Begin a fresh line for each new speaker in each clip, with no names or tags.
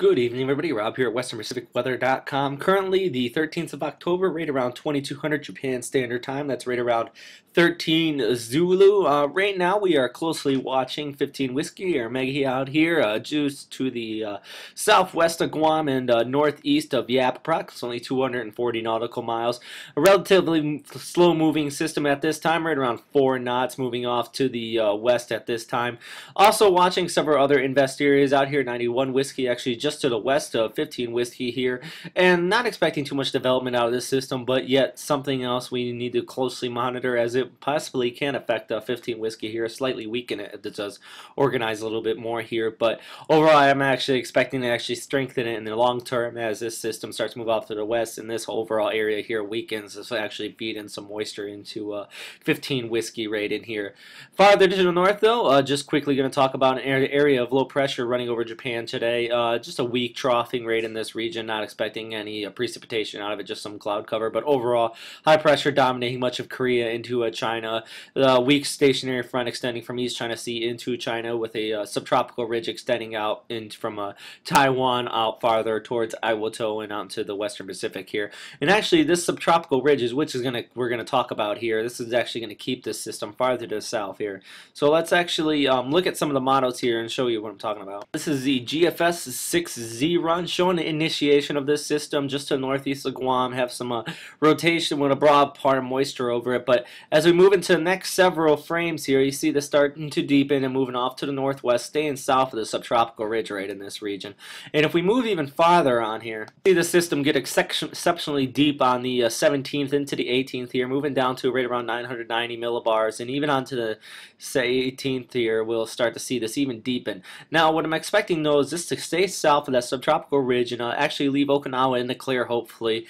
Good evening, everybody. Rob here at WesternPacificWeather.com. Currently, the 13th of October, right around 2200 Japan Standard Time. That's right around 13 Zulu. Right now, we are closely watching 15 Whiskey, or MEGI out here, just to the southwest of Guam and northeast of Yap, approximately 240 nautical miles. A relatively slow-moving system at this time, right around 4 knots, moving off to the west at this time. Also watching several other invest areas out here, 91 Whiskey, actually just to the west of 15 Whiskey here, and not expecting too much development out of this system, but yet something else we need to closely monitor, as it possibly can affect 15 Whiskey here, slightly weaken it if it does organize a little bit more here. But overall, I'm actually expecting to actually strengthen it in the long term as this system starts to move off to the west, and this overall area here weakens. This will actually feed in some moisture into 15 Whiskey right in here. Farther to the north, though, just quickly going to talk about an area of low pressure running over Japan today. Just a weak troughing rate in this region, not expecting any precipitation out of it, just some cloud cover. But overall, high pressure dominating much of Korea into China. Weak stationary front extending from East China Sea into China, with a subtropical ridge extending out from Taiwan out farther towards Iwato and out into the Western Pacific here. And actually, this subtropical ridge is we're gonna talk about here. This is actually going to keep this system farther to the south here. So let's actually look at some of the models here and show you what I'm talking about. This is the GFS 6Z run, showing the initiation of this system just to the northeast of Guam. Have some rotation with a broad part of moisture over it. But as we move into the next several frames here, you see this starting to deepen and moving off to the northwest, staying south of the subtropical ridge right in this region. And if we move even farther on here, see the system get exceptionally deep on the 17th into the 18th here, moving down to right around 990 millibars, and even onto the 18th here, we'll start to see this even deepen. Now, what I'm expecting, though, is this to stay south of that subtropical ridge and actually leave Okinawa in the clear, hopefully,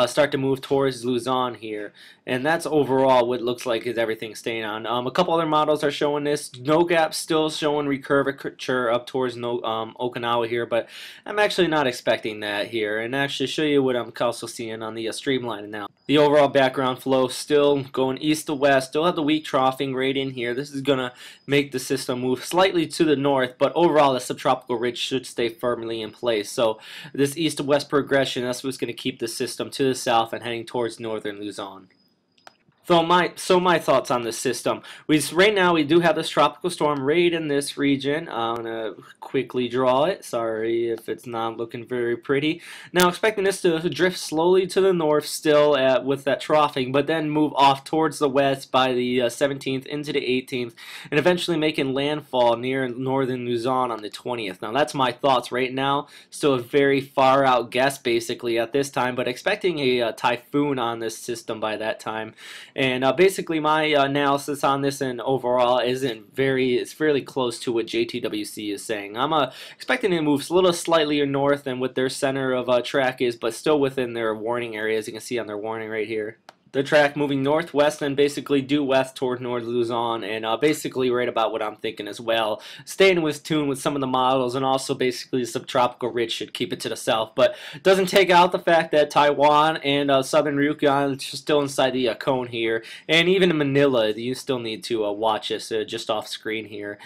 start to move towards Luzon here. And that's overall what it looks like is everything staying on. A couple other models are showing this. No Gap still showing recurvature up towards Okinawa here, but I'm actually not expecting that here. And actually show you what I'm also seeing on the streamline now. The overall background flow still going east to west, still have the weak troughing right in here. This is going to make the system move slightly to the north, but overall the subtropical ridge should stay firmly in place. So this east to west progression, that's what's going to keep the system to the south and heading towards northern Luzon. So my thoughts on this system. Right now we do have this tropical storm right in this region. I'm gonna quickly draw it. Sorry if it's not looking very pretty. Now expecting this to drift slowly to the north still with that troughing, but then move off towards the west by the 17th into the 18th, and eventually making landfall near northern Luzon on the 20th. Now that's my thoughts right now. Still a very far out guess basically at this time, but expecting a typhoon on this system by that time. And basically my analysis on this and overall it's fairly close to what JTWC is saying. I'm expecting it to move a little slightly north than what their center of track is, but still within their warning area, as you can see on their warning right here. The track moving northwest and basically due west toward North Luzon, and basically right about what I'm thinking as well. Staying with tune with some of the models, and also basically the subtropical ridge should keep it to the south, but doesn't take out the fact that Taiwan and southern Ryukyu are still inside the cone here, and even in Manila you still need to watch this just off screen here.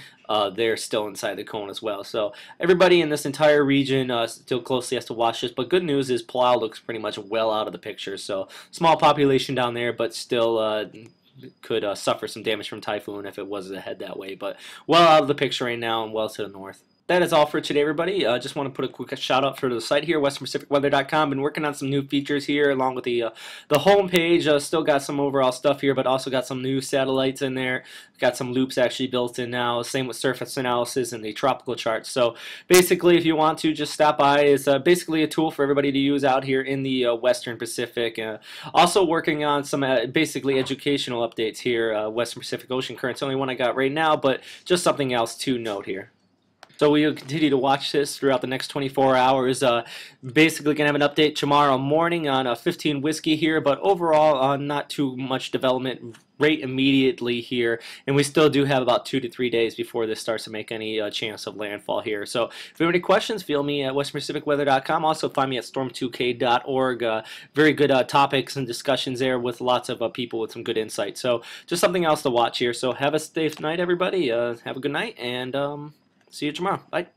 They're still inside the cone as well. So everybody in this entire region still closely has to watch this. But good news is Palau looks pretty much well out of the picture. So small population down there, but still could suffer some damage from typhoon if it was to head that way. But well out of the picture right now and well to the north. That is all for today, everybody. Just want to put a quick shout out for the site here, WesternPacificWeather.com. Been working on some new features here, along with the home page. Still got some overall stuff here, but also got some new satellites in there. Got some loops actually built in now. Same with surface analysis and the tropical charts. So basically, if you want to, just stop by. It's basically a tool for everybody to use out here in the Western Pacific. Also working on some basically educational updates here. Western Pacific Ocean Current's the only one I got right now, but just something else to note here. So we'll continue to watch this throughout the next 24 hours. Basically going to have an update tomorrow morning on 15 Whiskey here, but overall not too much development rate immediately here, and we still do have about 2 to 3 days before this starts to make any chance of landfall here. So if you have any questions, feel me at WesternPacificWeather.com. Also find me at storm2k.org. Very good topics and discussions there with lots of people with some good insight. So just something else to watch here. So have a safe night, everybody. Have a good night, and see you tomorrow. Bye.